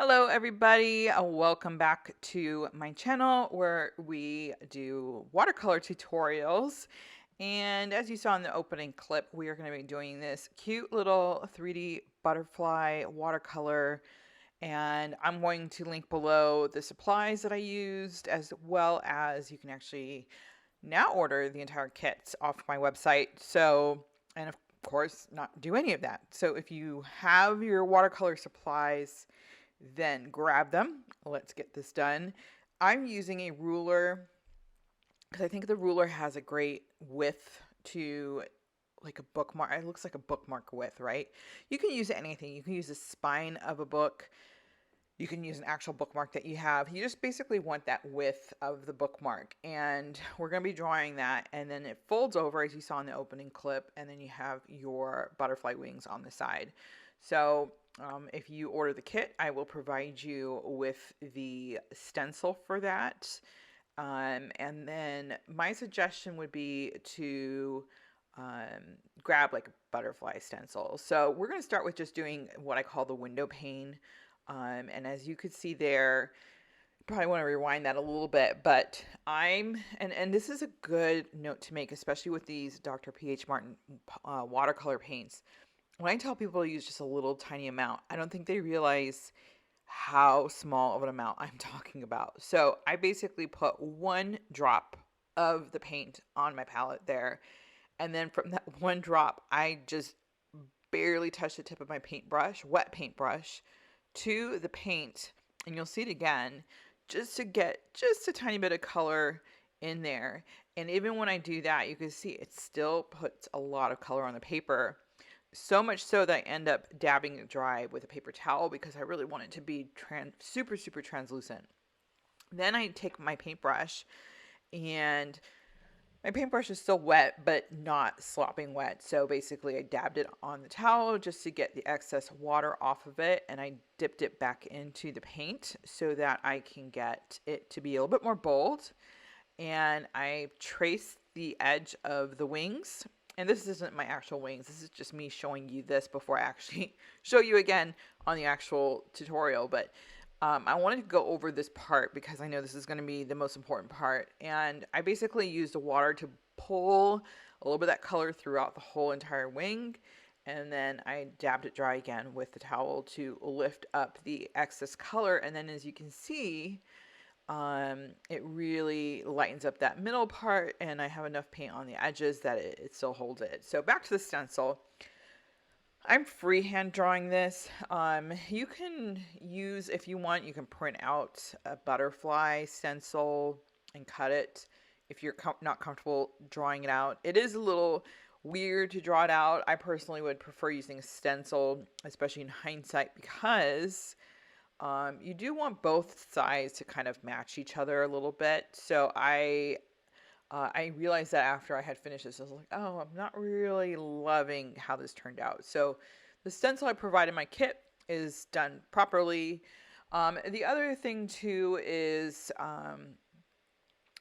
Hello everybody, welcome back to my channel where we do watercolor tutorials. And as you saw in the opening clip, we are going to be doing this cute little 3D butterfly watercolor. And I'm going to link below the supplies that I used, as well as you can actually now order the entire kit off my website. So, and of course, not do any of that. So if you have your watercolor supplies, then grab them. Let's get this done. I'm using a ruler because I think the ruler has a great width to like a bookmark. It looks like a bookmark width, right? You can use anything. You can use the spine of a book. You can use an actual bookmark that you have. You just basically want that width of the bookmark. And we're going to be drawing that. And then it folds over, as you saw in the opening clip. And then you have your butterfly wings on the side. So if you order the kit, I will provide you with the stencil for that. And then my suggestion would be to grab like a butterfly stencil. So we're going to start with just doing what I call the window pane. And as you could see there, probably want to rewind that a little bit, but and this is a good note to make, especially with these Dr. P.H. Martin watercolor paints. When I tell people to use just a little tiny amount, I don't think they realize how small of an amount I'm talking about. So I basically put one drop of the paint on my palette there. And then from that one drop, I just barely touch the tip of my paintbrush, wet paintbrush, to the paint. And you'll see it again, just to get just a tiny bit of color in there. And even when I do that, you can see it still puts a lot of color on the paper. So much so that I end up dabbing it dry with a paper towel because I really want it to be super, super translucent. Then I take my paintbrush, and my paintbrush is still wet, but not slopping wet. So basically I dabbed it on the towel just to get the excess water off of it. And I dipped it back into the paint so that I can get it to be a little bit more bold. And I traced the edge of the wings. And this isn't my actual wings. This is just me showing you this before I actually show you again on the actual tutorial. But I wanted to go over this part because I know this is going to be the most important part. And I basically used the water to pull a little bit of that color throughout the whole entire wing. And then I dabbed it dry again with the towel to lift up the excess color. And then as you can see, it really lightens up that middle part, and I have enough paint on the edges that it still holds it. So back to the stencil. I'm freehand drawing this. You can use, if you want, you can print out a butterfly stencil and cut it if you're not comfortable drawing it out. It is a little weird to draw it out. I personally would prefer using a stencil, especially in hindsight, because you do want both sides to kind of match each other a little bit. So I realized that after I had finished this, I was like, oh, I'm not really loving how this turned out. So the stencil I provided in my kit is done properly. The other thing too is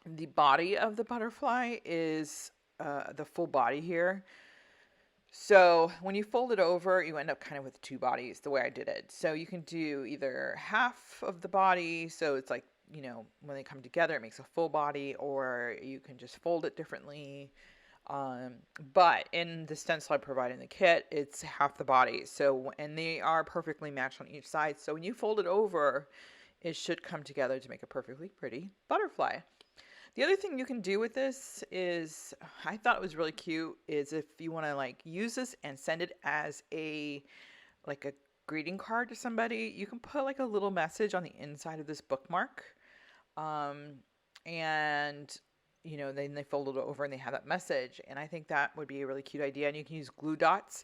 the body of the butterfly is the full body here. So when you fold it over, you end up kind of with two bodies the way I did it. So you can do either half of the body, so it's like, you know, when they come together, it makes a full body, or you can just fold it differently. But in the stencil I provide in the kit, it's half the body. So, and they are perfectly matched on each side. So when you fold it over, it should come together to make a perfectly pretty butterfly. The other thing you can do with this is, I thought it was really cute, is if you want to like use this and send it as like a greeting card to somebody, you can put like a little message on the inside of this bookmark. And you know, then they fold it over and they have that message. And I think that would be a really cute idea. And you can use glue dots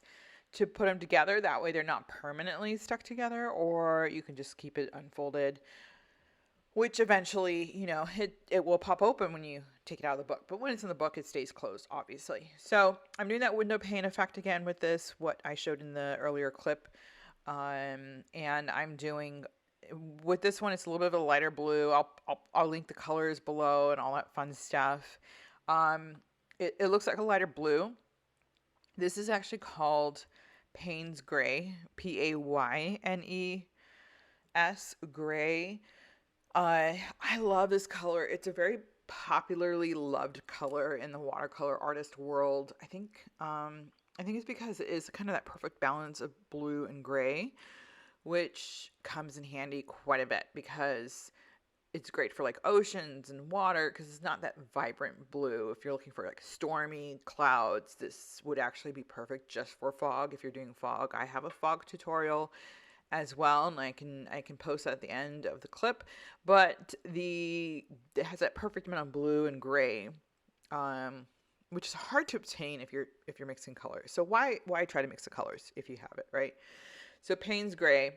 to put them together. That way they're not permanently stuck together, or you can just keep it unfolded, which eventually, you know, it will pop open when you take it out of the book. But when it's in the book, it stays closed, obviously. So I'm doing that window pane effect again with this, what I showed in the earlier clip. And I'm doing, with this one, it's a little bit of a lighter blue. I'll link the colors below and all that fun stuff. It looks like a lighter blue. This is actually called Payne's Gray, Payne S Gray. I love this color. It's a very popularly loved color in the watercolor artist world. I think it's because it is kind of that perfect balance of blue and gray, which comes in handy quite a bit because it's great for like oceans and water because it's not that vibrant blue. If you're looking for like stormy clouds, this would actually be perfect just for fog. If you're doing fog, I have a fog tutorial as well, and I can post that at the end of the clip. But it has that perfect amount of blue and gray, which is hard to obtain if you're mixing colors. So why try to mix the colors if you have it, right? So Payne's gray.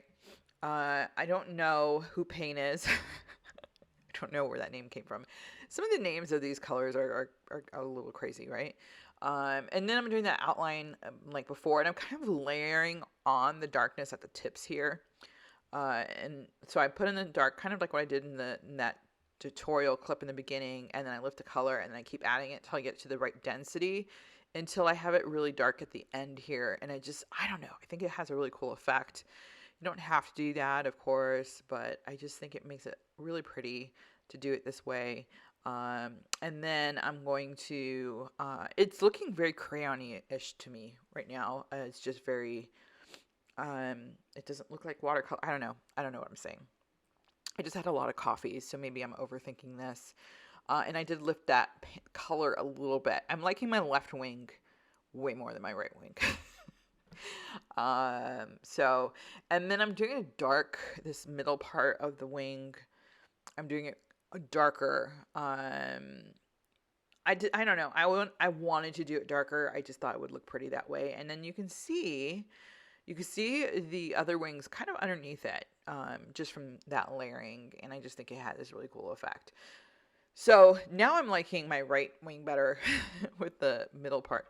I don't know who Payne is. I don't know where that name came from. Some of the names of these colors are a little crazy, right? And then I'm doing that outline like before, and I'm kind of layering on the darkness at the tips here. And so I put in the dark, kind of like what I did in that tutorial clip in the beginning, and then I lift the color, and then I keep adding it until I get to the right density, until I have it really dark at the end here. And I don't know, I think it has a really cool effect. You don't have to do that, of course, but I just think it makes it really pretty to do it this way. And then I'm going to, it's looking very crayon-ish to me right now. It's just very, it doesn't look like watercolor. I don't know what I'm saying. I just had a lot of coffee, so maybe I'm overthinking this. And I did lift that color a little bit. I'm liking my left wing way more than my right wing. So, and then I'm doing a dark, this middle part of the wing, I'm doing it darker. I don't know. I wanted to do it darker. I just thought it would look pretty that way. And then you can see the other wings kind of underneath it, just from that layering. And I just think it had this really cool effect. So now I'm liking my right wing better with the middle part.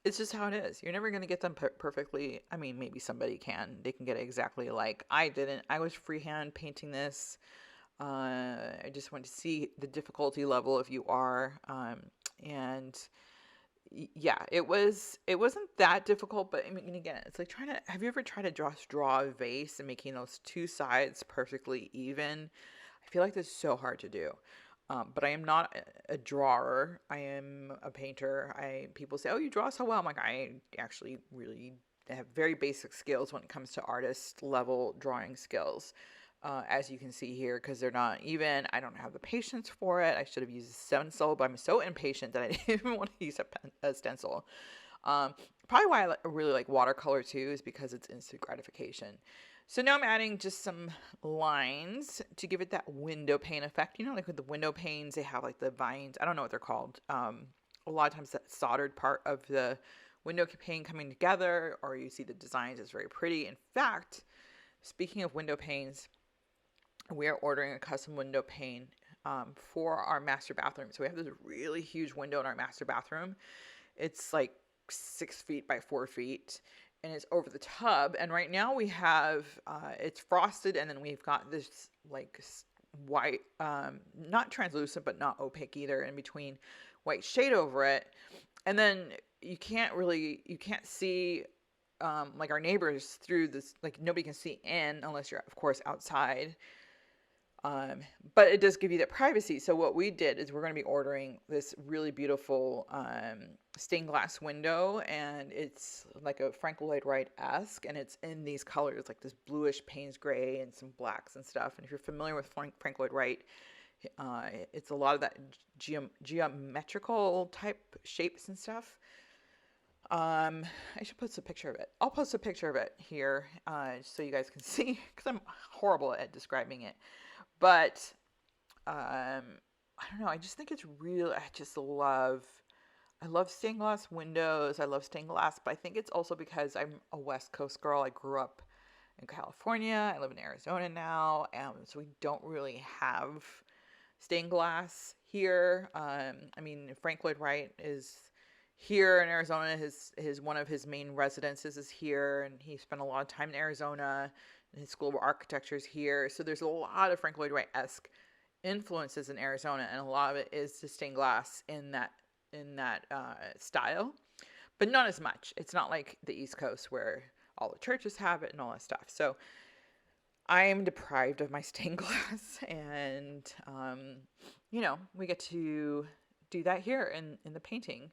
It's just how it is. You're never going to get them perfectly. I mean, maybe somebody can. They can get it exactly like I didn't. I was freehand painting this. I just wanted to see the difficulty level if you are. And yeah, it wasn't that difficult, but I mean, again, it's like have you ever tried to draw a vase and making those two sides perfectly even? I feel like that's so hard to do. But I am not a drawer. I am a painter. People say, "Oh, you draw so well." I'm like, I actually really have very basic skills when it comes to artist level drawing skills. As you can see here, because they're not even. I don't have the patience for it. I should have used a stencil, but I'm so impatient that I didn't even want to use a stencil. Probably why I really like watercolor too is because it's instant gratification. So now I'm adding just some lines to give it that window pane effect. You know, like with the window panes, they have like the vines. I don't know what they're called. A lot of times that soldered part of the window pane coming together, or you see the designs is very pretty. In fact, speaking of window panes, we are ordering a custom window pane for our master bathroom. So we have this really huge window in our master bathroom. It's like 6 feet by 4 feet. And it's over the tub, and right now we have it's frosted, and then we've got this like white, not translucent but not opaque either, in between, white shade over it. And then you can't see like our neighbors through this, like nobody can see in unless you're of course outside. But it does give you that privacy. So what we did is we're going to be ordering this really beautiful stained glass window, and it's like a Frank Lloyd Wright-esque, and it's in these colors, like this bluish Payne's gray and some blacks and stuff. And if you're familiar with Frank Lloyd Wright, it's a lot of that geometrical type shapes and stuff. I should post a picture of it. I'll post a picture of it here so you guys can see, because I'm horrible at describing it. But I don't know. I just think it's real. I love stained glass windows. I love stained glass, but I think it's also because I'm a West Coast girl. I grew up in California. I live in Arizona now, so we don't really have stained glass here. I mean, Frank Lloyd Wright is here in Arizona. His one of his main residences is here, and he spent a lot of time in Arizona. And his School of Architecture is here, so there's a lot of Frank Lloyd Wright-esque influences in Arizona, and a lot of it is the stained glass in that style, but not as much. It's not like the East Coast where all the churches have it and all that stuff. So I am deprived of my stained glass, and you know, we get to do that here in the painting.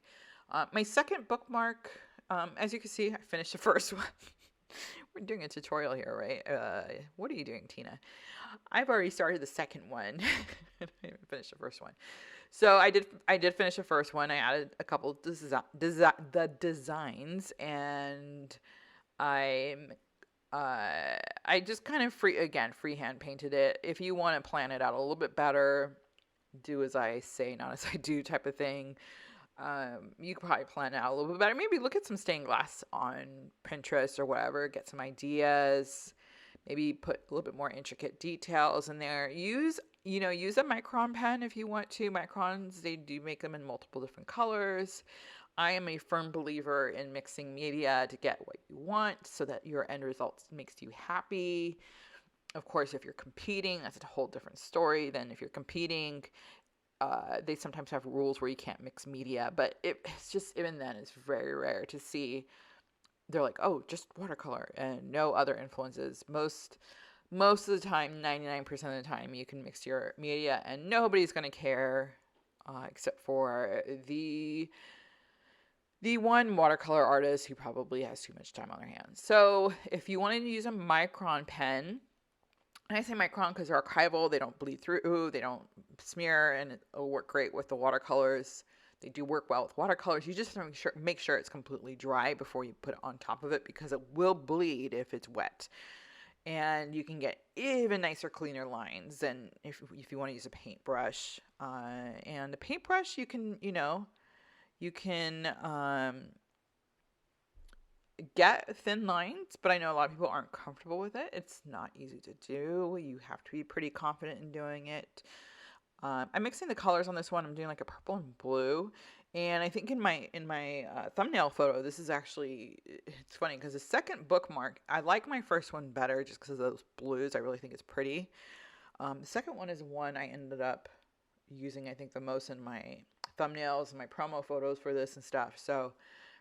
My second bookmark, as you can see, I finished the first one. We're doing a tutorial here, right? What are you doing, Tina? I've already started the second one. I didn't finish the first one. So I did finish the first one. I added a couple the designs, and I'm I just kind of freehand painted it. If you want to plan it out a little bit better, do as I say, not as I do type of thing. You could probably plan it out a little bit better. Maybe look at some stained glass on Pinterest or whatever, get some ideas. Maybe put a little bit more intricate details in there. Use a micron pen if you want to. Microns, they do make them in multiple different colors. I am a firm believer in mixing media to get what you want so that your end result makes you happy. Of course, if you're competing, that's a whole different story than if you're competing. They sometimes have rules where you can't mix media, but it's just, even then, it's very rare to see. They're like, oh, just watercolor and no other influences. Most of the time, 99% of the time, you can mix your media and nobody's going to care, except for the one watercolor artist who probably has too much time on their hands. So if you wanted to use a micron pen, and I say micron because they're archival, they don't bleed through, they don't smear, and it'll work great with the watercolors. They do work well with watercolors. You just have to make sure it's completely dry before you put it on top of it, because it will bleed if it's wet. And you can get even nicer, cleaner lines than if you want to use a paintbrush. And a paintbrush, you can get thin lines, but I know a lot of people aren't comfortable with it. It's not easy to do. You have to be pretty confident in doing it. I'm mixing the colors on this one. I'm doing like a purple and blue. And I think in my thumbnail photo, this is actually, it's funny because the second bookmark, I like my first one better just because of those blues. I really think it's pretty. The second one is one I ended up using, I think, the most in my thumbnails and my promo photos for this and stuff. So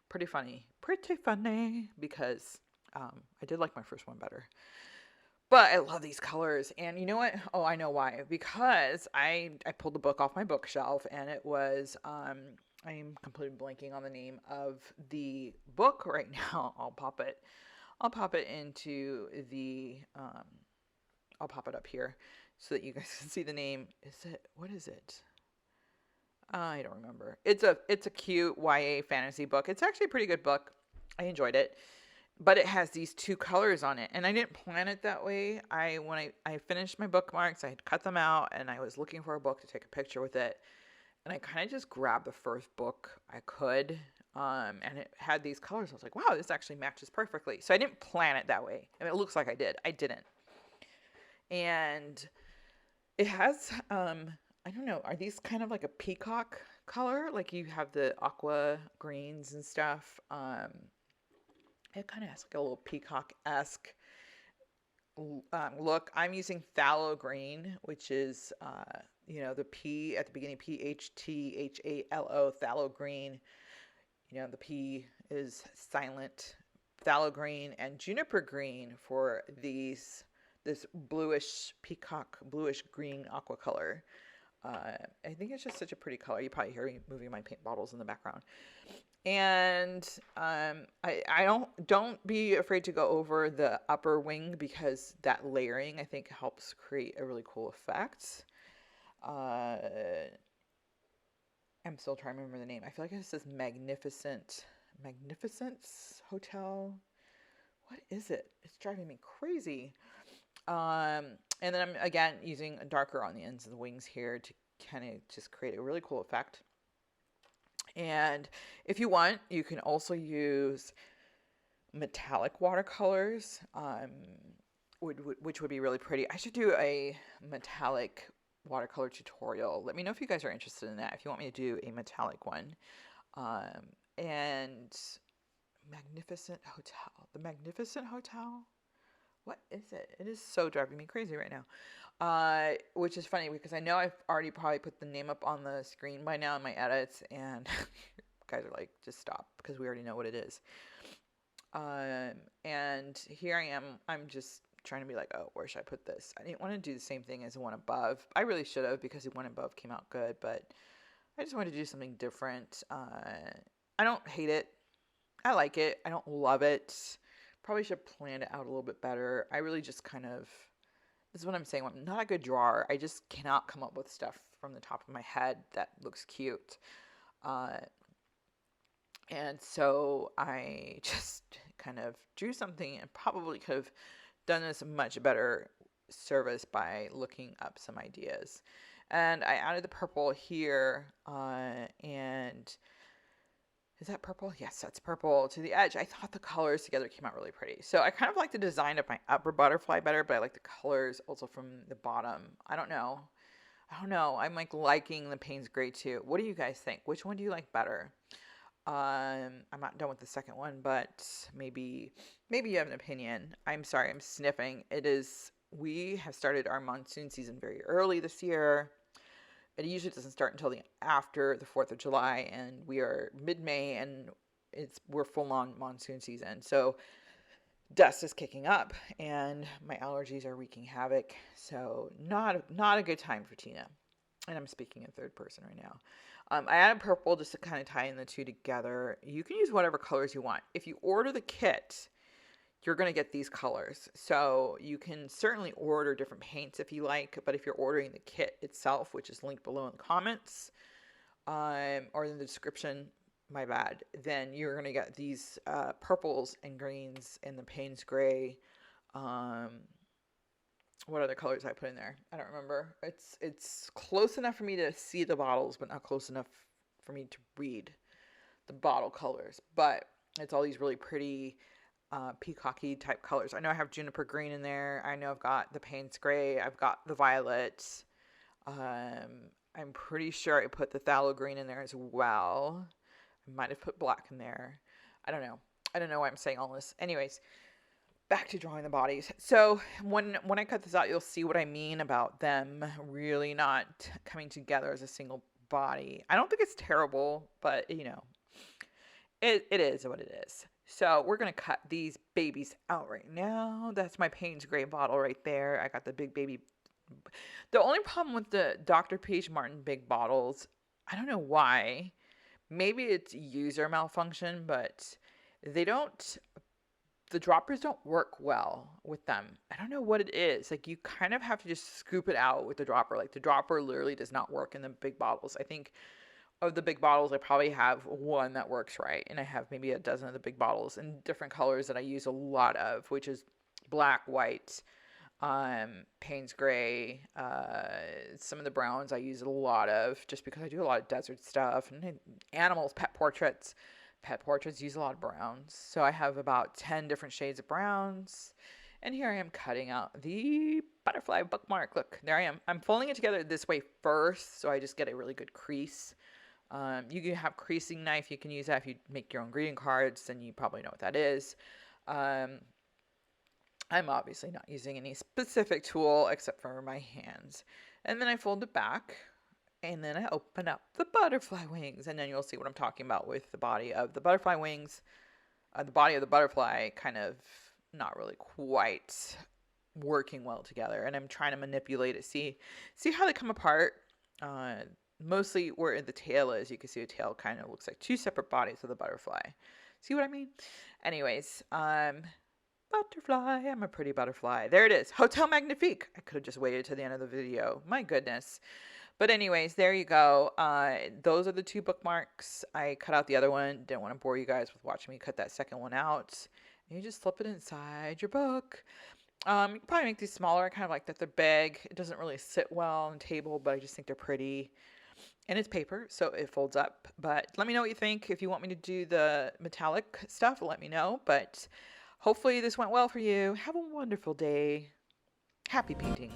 pretty funny because I did like my first one better. But I love these colors, and you know what? Oh, I know why. Because I pulled the book off my bookshelf, and it was, I'm completely blanking on the name of the book right now. I'll pop it into the, I'll pop it up here so that you guys can see the name. What is it? I don't remember. It's a cute YA fantasy book. It's actually a pretty good book. I enjoyed it. But it has these two colors on it, and I didn't plan it that way. When I finished my bookmarks, I had cut them out, and I was looking for a book to take a picture with it, and I kind of just grabbed the first book I could, and it had these colors. I was like, wow, this actually matches perfectly. So I didn't plan it that way. I mean, it looks like I did. I didn't. And it has, I don't know, are these kind of like a peacock color? Like you have the aqua greens and stuff. It kind of has like a little peacock-esque look. I'm using phthalo green, which is, the P at the beginning, PHTHALO, phthalo green. The P is silent. Phthalo green and juniper green for this bluish peacock, bluish green aqua color. I think it's just such a pretty color. You probably hear me moving my paint bottles in the background. And I don't be afraid to go over the upper wing, because that layering, I think, helps create a really cool effect. I'm still trying to remember the name. I feel like it says Magnificence Hotel. What is it? It's driving me crazy. And then I'm again using a darker on the ends of the wings here to kind of just create a really cool effect. And if you want, you can also use metallic watercolors, which would be really pretty. I should do a metallic watercolor tutorial. Let me know if you guys are interested in that, if you want me to do a metallic one. And Magnificent Hotel. The Magnificent Hotel? What is it? It is so driving me crazy right now. Which is funny because I know I've already probably put the name up on the screen by now in my edits, and guys are like, just stop, because we already know what it is. And here I am. I'm just trying to be like, oh, where should I put this? I didn't want to do the same thing as the one above. I really should have, because the one above came out good, but I just wanted to do something different. I don't hate it. I like it. I don't love it. Probably should have planned it out a little bit better. I really just kind of, this is what I'm saying. I'm not a good drawer. I just cannot come up with stuff from the top of my head that looks cute. And so I just kind of drew something, and probably could have done this a much better service by looking up some ideas. And I added the purple here, and is that purple? Yes, that's purple to the edge. I thought the colors together came out really pretty. So I kind of like the design of my upper butterfly better, but I like the colors also from the bottom. I don't know. I'm like liking the Payne's Gray too. What do you guys think? Which one do you like better? I'm not done with the second one, but maybe you have an opinion. I'm sorry, I'm sniffing. We have started our monsoon season very early this year. It usually doesn't start until after the 4th of July, and we are mid-May, and we're full on monsoon season. So dust is kicking up, and my allergies are wreaking havoc. So not a good time for Tina. And I'm speaking in third person right now. I added purple just to kind of tie in the two together. You can use whatever colors you want. If you order the kit, you're going to get these colors. So you can certainly order different paints if you like, but if you're ordering the kit itself, which is linked below in the comments, or in the description, my bad, then you're going to get these purples and greens and the Payne's Gray. What other colors I put in there? I don't remember. It's close enough for me to see the bottles, but not close enough for me to read the bottle colors. But it's all these really pretty peacocky type colors. I know I have juniper green in there. I know I've got the Payne's Gray. I've got the violet. I'm pretty sure I put the phthalo green in there as well. I might have put black in there. I don't know. I don't know why I'm saying all this. Anyways, back to drawing the bodies. So when I cut this out, you'll see what I mean about them really not coming together as a single body. I don't think it's terrible, but you know, it is what it is. So we're going to cut these babies out right now. That's my Payne's Gray bottle right there. I got the big baby. The only problem with the Dr. Peach Martin big bottles, I don't know why. Maybe it's user malfunction, but the droppers don't work well with them. I don't know what it is. Like, you kind of have to just scoop it out with the dropper. Like, the dropper literally does not work in the big bottles. I think of the big bottles, I probably have one that works right. And I have maybe a dozen of the big bottles in different colors that I use a lot of, which is black, white, Payne's Gray, some of the browns I use a lot of just because I do a lot of desert stuff and animals, pet portraits. Pet portraits use a lot of browns. So I have about 10 different shades of browns. And here I am cutting out the butterfly bookmark. Look, there I am. I'm folding it together this way first, so I just get a really good crease. You can have creasing knife. You can use that if you make your own greeting cards, then you probably know what that is. I'm obviously not using any specific tool except for my hands. And then I fold it back, and then I open up the butterfly wings, and then you'll see what I'm talking about with the body of the butterfly wings. The body of the butterfly kind of not really quite working well together, and I'm trying to manipulate it. See how they come apart? Mostly where the tail is, you can see the tail kind of looks like two separate bodies of the butterfly. See what I mean? Anyways, butterfly, I'm a pretty butterfly. There it is, Hotel Magnifique. I could have just waited to the end of the video. My goodness. But anyways, there you go. Those are the two bookmarks. I cut out the other one. Didn't want to bore you guys with watching me cut that second one out. And you just slip it inside your book. You can probably make these smaller. I kind of like that they're big. It doesn't really sit well on the table, but I just think they're pretty. And it's paper, so it folds up. But let me know what you think. If you want me to do the metallic stuff, let me know. But hopefully this went well for you. Have a wonderful day. Happy painting.